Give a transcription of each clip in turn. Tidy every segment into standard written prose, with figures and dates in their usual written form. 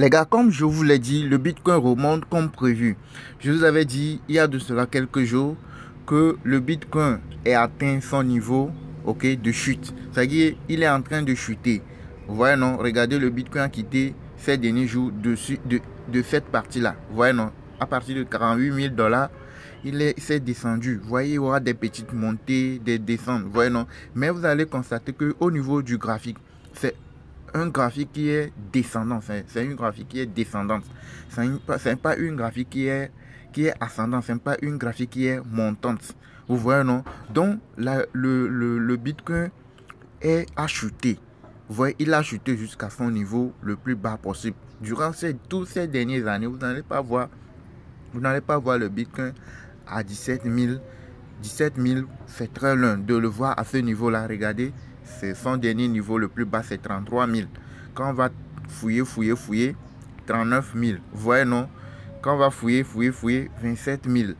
Les gars, comme je vous l'ai dit, le Bitcoin remonte comme prévu. Je vous avais dit il y a de cela quelques jours que le Bitcoin est atteint son niveau, ok, de chute. C'est-à-dire il est en train de chuter. Vous voyez non? Regardez, le Bitcoin a quitté ces derniers jours de cette partie-là. Vous voyez non? À partir de 48 000 $, s'est descendu. Vous voyez, il y aura des petites montées, des descentes. Vous voyez non? Mais vous allez constater qu'au niveau du graphique, c'est un graphique qui est descendant. C'est une graphique qui est descendante. C'est pas une graphique qui est ascendante. C'est pas une graphique qui est montante. Vous voyez, non? Donc, le Bitcoin a chuté. Vous voyez, il a chuté jusqu'à son niveau le plus bas possible. Durant toutes ces dernières années, vous n'allez pas voir le Bitcoin à 17 000. 17 000, c'est très loin de le voir à ce niveau-là. Regardez, c'est son dernier niveau le plus bas, c'est 33 000. Quand on va fouiller, 39 000. Vous voyez, non? Quand on va fouiller, 27 000.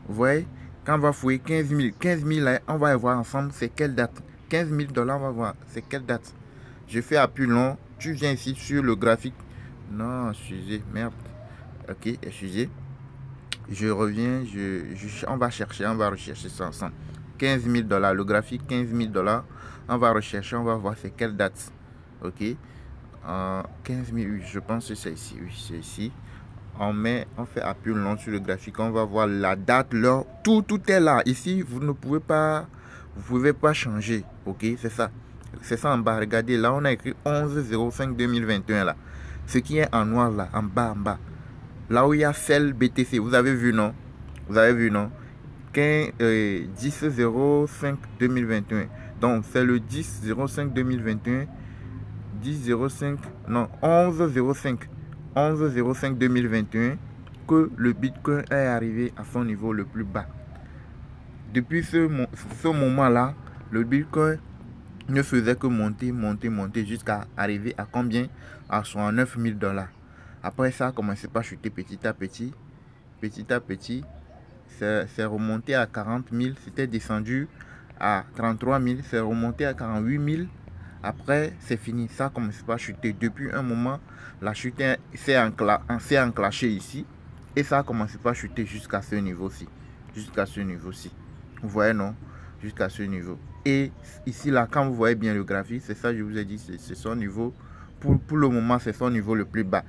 Vous voyez? Quand on va fouiller 15 000, 15 000, là, on va voir ensemble, c'est quelle date? 15 000 $, on va voir, c'est quelle date? Je fais appui long. Tu viens ici sur le graphique. Non, excusez, merde. Ok, excusez. Je reviens, on va rechercher ça ensemble. 15 000 $, le graphique 15 000 $. On va rechercher, on va voir c'est quelle date. Ok. 15 000, oui, je pense que c'est ici. Oui, c'est ici. On fait appui long sur le graphique. On va voir la date, l'heure. Tout est là. Ici, vous pouvez pas changer. Ok, c'est ça. C'est ça en bas. Regardez, là, on a écrit 11/05/2021 là. Ce qui est en noir là, en bas. Là où il y a celle BTC, vous avez vu non? 10/05/2021. Donc c'est le 10/05/2021. 10/05, non, 11/05/2021 que le Bitcoin est arrivé à son niveau le plus bas. Depuis ce moment-là, le Bitcoin ne faisait que monter jusqu'à arriver à combien? À 69 000 $. Après ça, a commencé par chuter petit à petit. C'est remonté à 40 000. C'était descendu à 33 000. C'est remonté à 48 000. Après, c'est fini. Ça a commencé par chuter. Depuis un moment, la chute s'est enclenchée ici. Et ça a commencé par chuter jusqu'à ce niveau-ci. Vous voyez, non? Jusqu'à ce niveau. Et ici, là, quand vous voyez bien le graphique, c'est ça, je vous ai dit, c'est son niveau. Pour le moment, c'est son niveau le plus bas.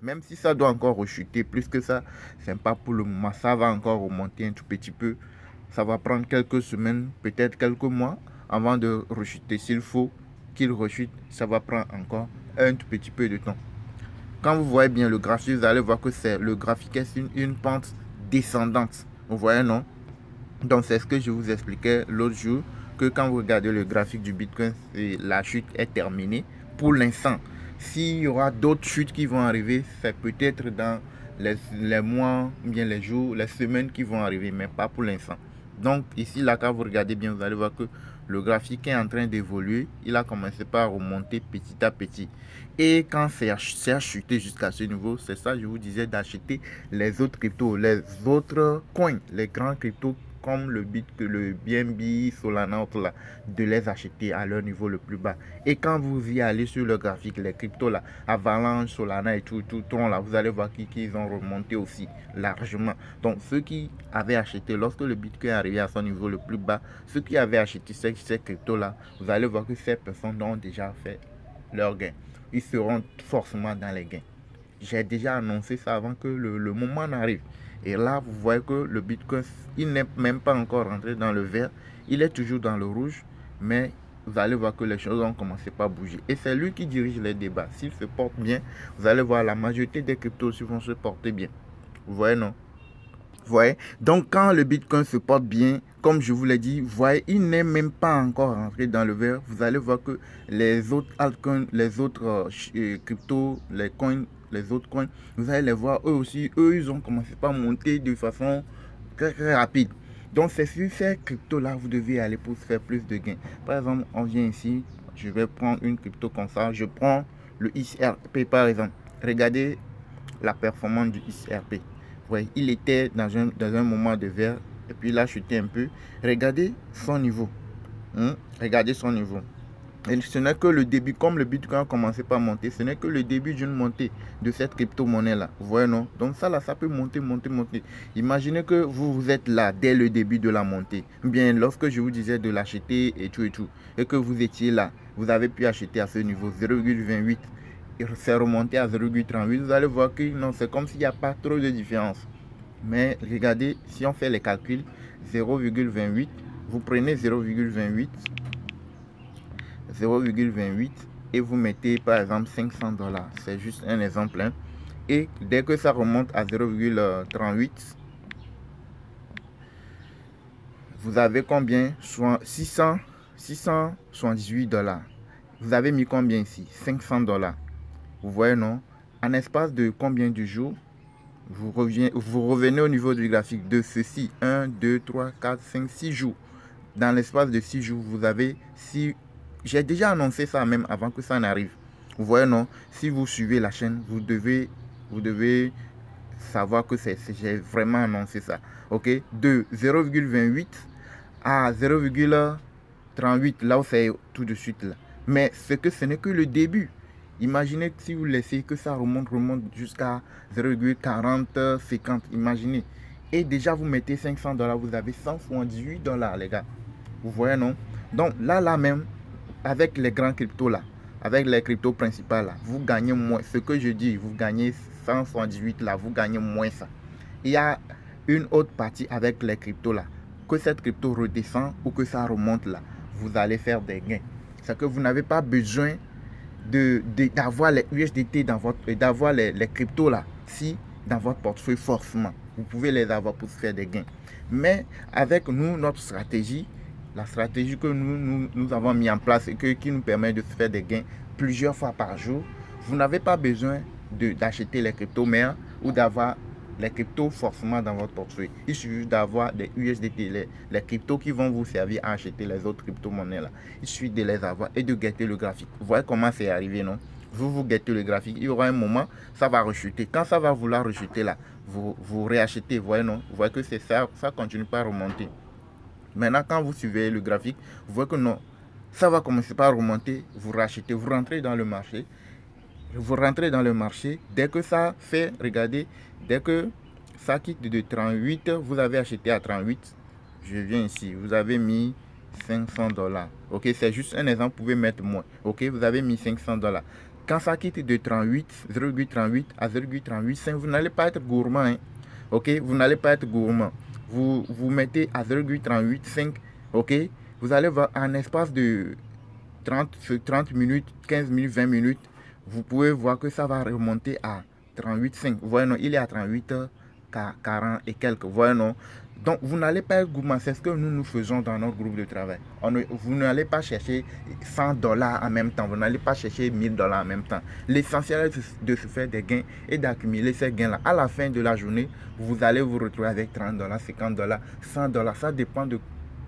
Même si ça doit encore rechuter plus que ça, c'est pas pour le moment. Ça va encore remonter un tout petit peu. Ça va prendre quelques semaines, peut-être quelques mois, avant de rechuter. S'il faut qu'il rechute, ça va prendre encore un tout petit peu de temps. Quand vous voyez bien le graphique, vous allez voir que le graphique est une pente descendante. Vous voyez, non? Donc, c'est ce que je vous expliquais l'autre jour, que quand vous regardez le graphique du Bitcoin, la chute est terminée pour l'instant. S'il y aura d'autres chutes qui vont arriver, c'est peut-être dans les mois, bien les jours, les semaines qui vont arriver, mais pas pour l'instant. Donc ici, là, quand vous regardez bien, vous allez voir que le graphique est en train d'évoluer. Il a commencé par remonter petit à petit. Et quand c'est à chuter jusqu'à ce niveau, c'est ça, je vous disais, d'acheter les autres cryptos, les autres coins, les grands cryptos comme le BNB, Solana, là, de les acheter à leur niveau le plus bas. Et quand vous y allez sur le graphique, les cryptos là, Avalanche, Solana et tout là, vous allez voir qu'ils ont remonté aussi largement. Donc ceux qui avaient acheté, lorsque le Bitcoin est arrivé à son niveau le plus bas, ceux qui avaient acheté ces cryptos là, vous allez voir que ces personnes ont déjà fait leur gain. Ils seront forcément dans les gains. J'ai déjà annoncé ça avant que le moment n'arrive. Et là, vous voyez que le Bitcoin, il n'est même pas encore rentré dans le vert. Il est toujours dans le rouge. Mais vous allez voir que les choses ont commencé par bouger. Et c'est lui qui dirige les débats. S'il se porte bien, vous allez voir la majorité des cryptos aussi vont se porter bien. Vous voyez, non? Vous voyez? Donc, quand le Bitcoin se porte bien, comme je vous l'ai dit, vous voyez, il n'est même pas encore rentré dans le vert. Vous allez voir que les autres altcoins, les autres cryptos, les autres coins, vous allez les voir, eux aussi, ils ont commencé par monter de façon très rapide. Donc, c'est sur ces cryptos-là, vous devez aller pour faire plus de gains. Par exemple, on vient ici, je vais prendre une crypto comme ça. Je prends le XRP, par exemple. Regardez la performance du XRP. Ouais, il était dans un moment de vert et puis il a chuté un peu. Regardez son niveau. Regardez son niveau. Et ce n'est que le début, comme le Bitcoin a commencé par monter, ce n'est que le début d'une montée de cette crypto-monnaie-là. Vous voyez, non? Donc ça, là, ça peut monter, monter, monter. Imaginez que vous êtes là dès le début de la montée. Bien, lorsque je vous disais de l'acheter et tout, et que vous étiez là, vous avez pu acheter à ce niveau 0,28. Et c'est remonté à 0,38. Vous allez voir que non, c'est comme s'il n'y a pas trop de différence. Mais regardez, si on fait les calculs, 0,28, vous prenez 0,28 et vous mettez par exemple 500 $. C'est juste un exemple. Hein. Et dès que ça remonte à 0,38, vous avez combien? 678 $. Vous avez mis combien ici? 500 $. Vous voyez, non? En espace de combien de jours? Vous revenez au niveau du graphique de ceci. 1, 2, 3, 4, 5, 6 jours. Dans l'espace de 6 jours, vous avez 6. J'ai déjà annoncé ça même avant que ça n'arrive. Vous voyez, non? Si vous suivez la chaîne, vous devez savoir que j'ai vraiment annoncé ça. Ok? De 0,28 à 0,38, là où c'est tout de suite là. Mais ce n'est que le début. Imaginez que si vous laissez que ça remonte jusqu'à 0,40, 50. Imaginez. Et déjà, vous mettez 500 $, vous avez 178 $, les gars. Vous voyez, non? Donc, là même, avec les grands cryptos là, avec les cryptos principales là, vous gagnez moins. Ce que je dis, vous gagnez 178 là, vous gagnez moins ça. Il y a une autre partie avec les cryptos là. Que cette crypto redescend ou que ça remonte là, vous allez faire des gains. C'est que vous n'avez pas besoin d'avoir les USDT d'avoir les cryptos là, si dans votre portefeuille forcément. Vous pouvez les avoir pour faire des gains. Mais avec nous, notre stratégie, la stratégie que nous avons mis en place et qui nous permet de faire des gains plusieurs fois par jour, vous n'avez pas besoin d'acheter les crypto-mères ou d'avoir les cryptos forcément dans votre portefeuille. Il suffit d'avoir des USDT, les cryptos qui vont vous servir à acheter les autres crypto-monnaies là. Il suffit de les avoir et de guetter le graphique. Vous voyez comment c'est arrivé, non? Vous guettez le graphique, il y aura un moment, ça va rechuter. Quand ça va vouloir rechuter là, vous réachetez, vous voyez, non? Vous voyez que c'est ça continue pas à remonter. Maintenant, quand vous suivez le graphique, vous voyez que non, ça va commencer par remonter, vous rachetez, vous rentrez dans le marché. Vous rentrez dans le marché, dès que ça fait, regardez, dès que ça quitte de 38, vous avez acheté à 38. Je viens ici, vous avez mis 500 $. Ok, c'est juste un exemple, vous pouvez mettre moins. Ok, vous avez mis 500 $. Quand ça quitte de 38, 0,38 à 0,38, vous n'allez pas être gourmand. Hein. Ok, vous n'allez pas être gourmand. Vous mettez à 0,38, ok, vous allez voir en espace de 30 minutes, 15 minutes, 20 minutes, vous pouvez voir que ça va remonter à 38,5. Vous voyez, non, il est à 38, 40 et quelques. Vous voyez, non. Donc, vous n'allez pas être gourmand. C'est ce que nous faisons dans notre groupe de travail. Vous n'allez pas chercher 100 $ en même temps. Vous n'allez pas chercher 1000 $ en même temps. L'essentiel est de se faire des gains et d'accumuler ces gains-là. À la fin de la journée, vous allez vous retrouver avec 30 $, 50 $, 100 $. Ça dépend de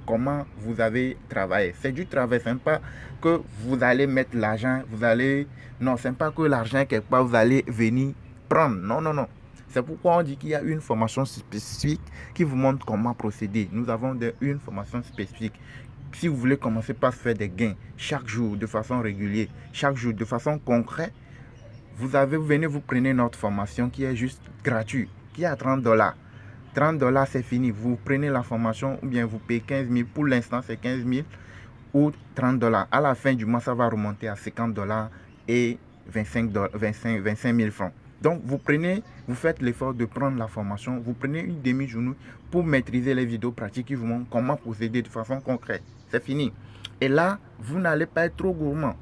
comment vous avez travaillé. C'est du travail, c'est pas que vous allez mettre l'argent, non, c'est pas que l'argent quelque part vous allez venir prendre. Non, non, non. C'est pourquoi on dit qu'il y a une formation spécifique qui vous montre comment procéder. Nous avons une formation spécifique. Si vous voulez commencer par faire des gains chaque jour de façon régulière, chaque jour de façon concrète, vous venez, vous prenez notre formation qui est juste gratuite, qui est à 30 $. 30 $, c'est fini. Vous prenez la formation ou bien vous payez 15 000. Pour l'instant, c'est 15 000 ou 30 $. À la fin du mois, ça va remonter à 50 $ et 25 000 francs. Donc, vous faites l'effort de prendre la formation. Vous prenez une demi-journée pour maîtriser les vidéos pratiques qui vous montrent comment procéder de façon concrète. C'est fini. Et là, vous n'allez pas être trop gourmand.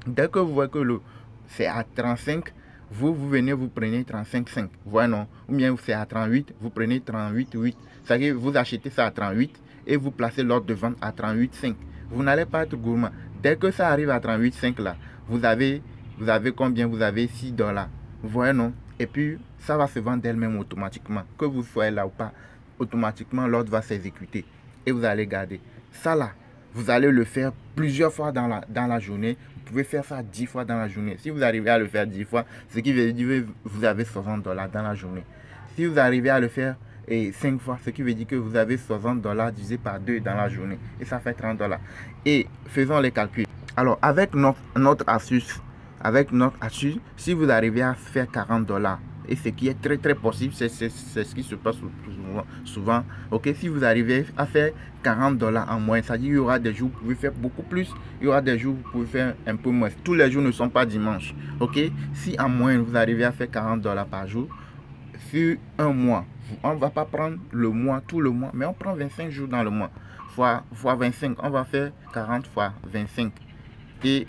Dès que vous voyez que c'est à 35, vous venez, vous prenez 35,5. Voilà, non. Ou bien c'est à 38, vous prenez 38,8. C'est-à-dire vous achetez ça à 38 et vous placez l'ordre de vente à 38,5. Vous n'allez pas être gourmand. Dès que ça arrive à 38,5 là, vous avez combien? Vous avez 6 $. Vous voyez, non? Et puis, ça va se vendre d'elle-même automatiquement. Que vous soyez là ou pas, automatiquement, l'ordre va s'exécuter. Et vous allez garder. Ça là, vous allez le faire plusieurs fois dans la journée. Vous pouvez faire ça 10 fois dans la journée. Si vous arrivez à le faire 10 fois, ce qui veut dire que vous avez 60 $ dans la journée. Si vous arrivez à le faire 5 fois, ce qui veut dire que vous avez 60 $ divisé par 2 dans la journée. Et ça fait 30 $. Et faisons les calculs. Alors, avec notre astuce, si vous arrivez à faire 40 dollars, et ce qui est très très possible, c'est ce qui se passe souvent. Ok, si vous arrivez à faire 40 dollars en moins, ça dit il y aura des jours où vous pouvez faire beaucoup plus, il y aura des jours où vous pouvez faire un peu moins. Tous les jours ne sont pas dimanche. Ok, si en moins vous arrivez à faire 40 dollars par jour, sur un mois, on ne va pas prendre le mois, tout le mois, mais on prend 25 jours dans le mois. Fois 25, on va faire 40 fois 25. Et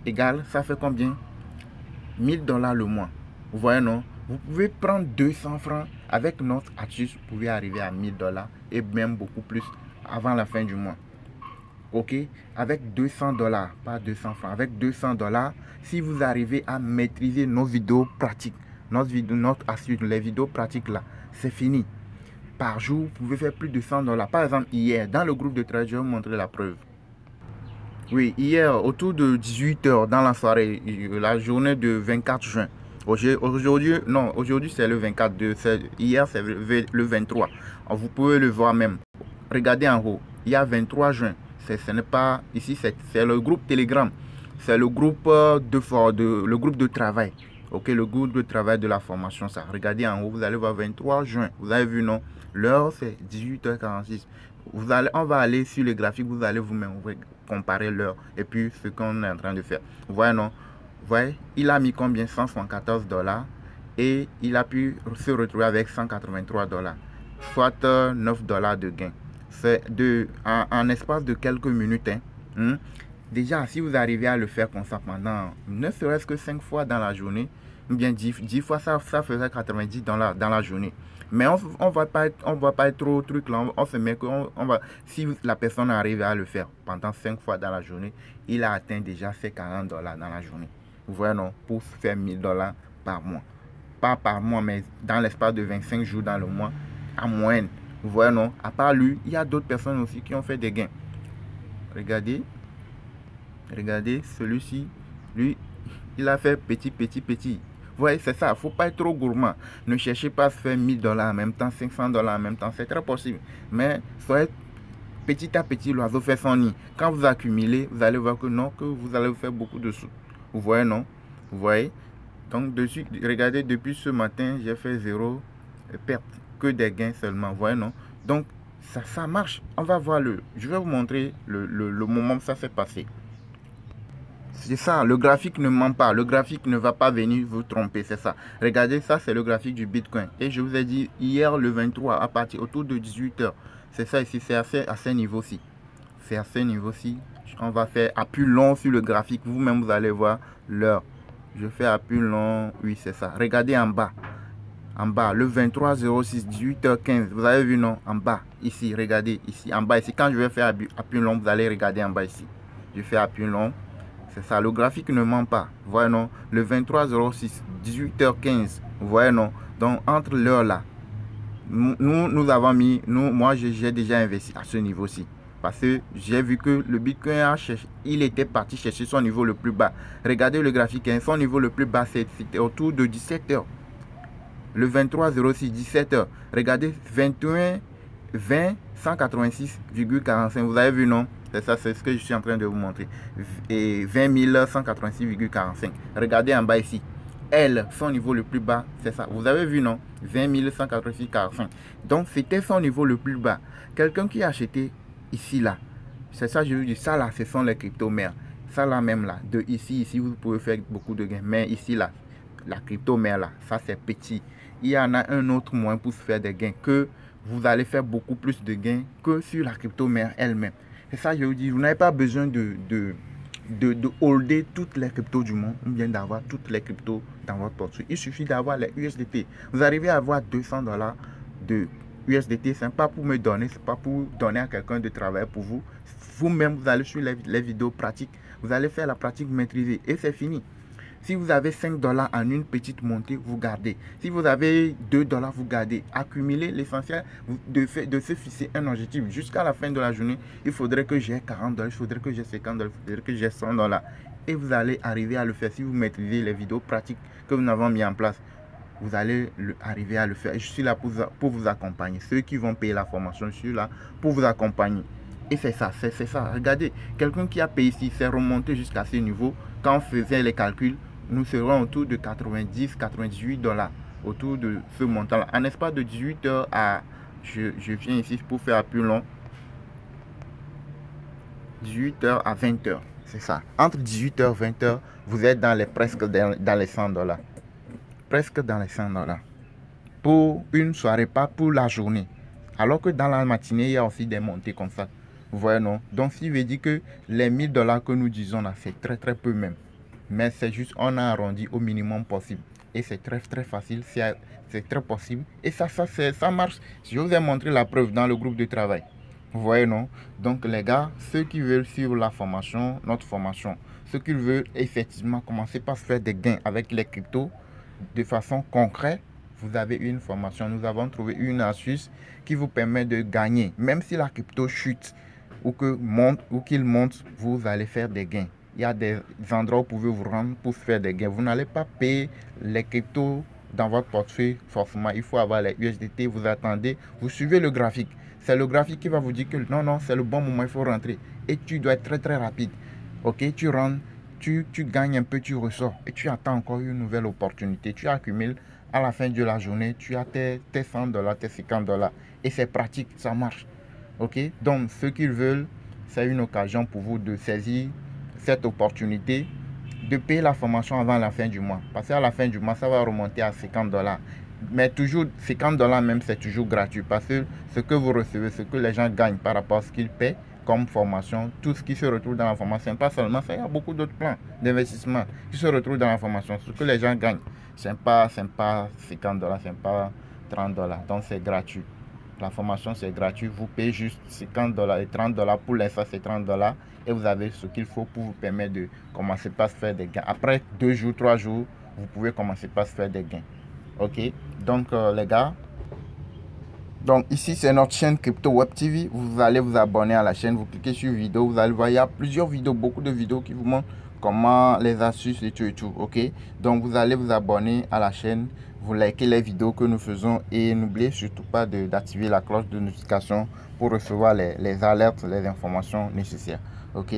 égal, ça fait combien? 1000 dollars le mois. Vous voyez, non? Vous pouvez prendre 200 francs avec notre astuce. Vous pouvez arriver à 1000 dollars et même beaucoup plus avant la fin du mois. Ok? Avec 200 dollars, pas 200 francs, avec 200 dollars, si vous arrivez à maîtriser nos vidéos pratiques, notre astuce, les vidéos pratiques là, c'est fini. Par jour, vous pouvez faire plus de 100 dollars. Par exemple, hier, dans le groupe de travail, je vais vous montrer la preuve. Oui, hier, autour de 18 h dans la soirée, la journée de 24 juin. Aujourd'hui, non, aujourd'hui c'est le 24, hier c'est le 23. Vous pouvez le voir même. Regardez en haut, il y a 23 juin. Ce n'est pas, ici c'est le groupe Telegram. C'est le groupe le groupe de travail. Ok, le groupe de travail de la formation, ça. Regardez en haut, vous allez voir 23 juin. Vous avez vu, non? L'heure, c'est 18 h 46. On va aller sur le graphique, vous allez vous-même comparer l'heure et puis ce qu'on est en train de faire. Vous voyez, non? Vous voyez, il a mis combien? 174 dollars et il a pu se retrouver avec 183 dollars, soit 9 dollars de gain. C'est en espace de quelques minutes. Déjà, si vous arrivez à le faire comme ça pendant ne serait-ce que 5 fois dans la journée, ou bien 10 fois, ça ferait 90 dollars dans la journée. Mais on va pas être trop truc là. On se met que si la personne arrive à le faire pendant 5 fois dans la journée, il a atteint déjà ses 40 dollars dans la journée. Vous voyez, non? Pour faire 1000 dollars par mois. Pas par mois, mais dans l'espace de 25 jours dans le mois, en moyenne. Vous voyez, non? À part lui, il y a d'autres personnes aussi qui ont fait des gains. Regardez. Regardez, celui-ci, lui, il a fait petit. Vous voyez, c'est ça, il ne faut pas être trop gourmand. Ne cherchez pas à se faire 1000 dollars en même temps, 500 dollars en même temps, c'est très possible. Mais soyez petit à petit, l'oiseau fait son nid. Quand vous accumulez, vous allez voir que non, que vous allez vous faire beaucoup de sous. Vous voyez, non? Vous voyez? Donc, regardez, depuis ce matin, j'ai fait 0 perte, que des gains seulement. Vous voyez, non? Donc, ça marche. On va voir je vais vous montrer le moment où ça s'est passé. C'est ça, le graphique ne ment pas. Le graphique ne va pas venir vous tromper, c'est ça. Regardez, ça c'est le graphique du Bitcoin. Et je vous ai dit hier le 23 à partir autour de 18 h. C'est ça ici, c'est à ce niveau-ci. C'est à ce niveau-ci. On va faire à plus long sur le graphique. Vous-même, vous allez voir l'heure. Je fais à plus long. Oui, c'est ça. Regardez en bas. En bas, le 23 06 18 h 15. Vous avez vu, non? En bas, ici, regardez, ici, en bas, ici. Quand je vais faire à plus long, vous allez regarder en bas ici. Je fais à plus long. C'est ça, le graphique ne ment pas. Vous voyez, non? Le 23 06 18 h 15. Vous voyez, non? Donc, entre l'heure là, nous avons mis, moi, j'ai déjà investi à ce niveau-ci. Parce que j'ai vu que le Bitcoin, il était parti chercher son niveau le plus bas. Regardez le graphique, hein, son niveau le plus bas, c'était autour de 17 h. Le 23 06 17 h. Regardez, 21 20 186,45. Vous avez vu, non? C'est ça, c'est ce que je suis en train de vous montrer. Et 20 186,45. Regardez en bas ici. Elle, son niveau le plus bas, c'est ça. Vous avez vu, non? 20 186,45. Donc, c'était son niveau le plus bas. Quelqu'un qui a acheté ici, là. C'est ça, je vous dis. Ça, là, ce sont les crypto-mères. Ça, là, même, là. De ici, vous pouvez faire beaucoup de gains. Mais ici, là, la crypto-mère, là, ça, c'est petit. Il y en a un autre moyen pour se faire des gains que vous allez faire beaucoup plus de gains que sur la crypto-mère elle-même. C'est ça, je vous dis, vous n'avez pas besoin de holder toutes les cryptos du monde ou bien d'avoir toutes les cryptos dans votre portefeuille. Il suffit d'avoir les USDT. Vous arrivez à avoir 200 dollars de USDT, ce n'est pas pour me donner, ce n'est pas pour donner à quelqu'un de travailler pour vous. Vous-même, vous allez sur les vidéos pratiques, vous allez faire la pratique maîtrisée et c'est fini. Si vous avez 5 dollars en une petite montée, vous gardez. Si vous avez 2 dollars, vous gardez. Accumulez l'essentiel de se fixer un objectif. Jusqu'à la fin de la journée, il faudrait que j'ai 40 dollars, il faudrait que j'ai 50 dollars, il faudrait que j'ai 100 dollars. Et vous allez arriver à le faire si vous maîtrisez les vidéos pratiques que nous avons mis en place. Vous allez arriver à le faire. Je suis là pour vous accompagner. Ceux qui vont payer la formation, je suis là pour vous accompagner. Et c'est ça, c'est ça. Regardez, quelqu'un qui a payé ici, c'est remonté jusqu'à ce niveau. Quand on faisait les calculs, nous serons autour de 90-98 $, autour de ce montant-là. En espace de 18 heures à... Je viens ici pour faire plus long. 18 heures à 20 heures, c'est ça. Entre 18 heures et 20 heures, vous êtes presque dans les 100 $. Presque dans les 100 $. Pour une soirée, pas pour la journée. Alors que dans la matinée, il y a aussi des montées comme ça. Vous voyez, non? Donc, ce qui veut dire que les 1000 $ que nous disons là, c'est très très peu même. Mais c'est juste, on a arrondi au minimum possible. Et c'est très très facile, c'est très possible. Et ça marche. Je vous ai montré la preuve dans le groupe de travail. Vous voyez, non? Donc, les gars, ceux qui veulent suivre la formation, notre formation, ceux qui veulent effectivement commencer par faire des gains avec les cryptos de façon concrète, vous avez une formation. Nous avons trouvé une astuce qui vous permet de gagner. Même si la crypto chute ou qu'il monte, vous allez faire des gains. Il y a des endroits où vous pouvez vous rendre pour faire des gains. Vous n'allez pas payer les cryptos dans votre portefeuille forcément. Il faut avoir les USDT, vous attendez, vous suivez le graphique. C'est le graphique qui va vous dire que non, c'est le bon moment, il faut rentrer. Et tu dois être très très rapide. Ok, tu rentres, tu gagnes un peu, tu ressors. Et tu attends encore une nouvelle opportunité. Tu accumules. À la fin de la journée, tu as tes 100 $, tes 50 $. Et c'est pratique, ça marche. Ok, donc ceux qui veulent, c'est une occasion pour vous de saisir cette opportunité de payer la formation avant la fin du mois. Parce qu'à la fin du mois, ça va remonter à 50 $. Mais toujours 50 $ même, c'est toujours gratuit. Parce que ce que vous recevez, ce que les gens gagnent par rapport à ce qu'ils paient comme formation, tout ce qui se retrouve dans la formation, pas seulement ça, il y a beaucoup d'autres plans d'investissement qui se retrouvent dans la formation. Ce que les gens gagnent, c'est pas 50 $, c'est pas 30 $. Donc c'est gratuit. La formation c'est gratuit. Vous payez juste 50 $ et 30 $ pour l'instant, c'est 30 $ et vous avez ce qu'il faut pour vous permettre de commencer par se faire des gains. Après 2 jours, 3 jours, vous pouvez commencer par se faire des gains. Ok, donc les gars, donc ici c'est notre chaîne Crypto Web TV. Vous allez vous abonner à la chaîne, vous cliquez sur vidéo, vous allez voir, il y a plusieurs vidéos, beaucoup de vidéos qui vous montrent comment les astuces et tout. Ok, donc vous allez vous abonner à la chaîne, vous likez les vidéos que nous faisons et n'oubliez surtout pas d'activer la cloche de notification pour recevoir les alertes, les informations nécessaires. Ok,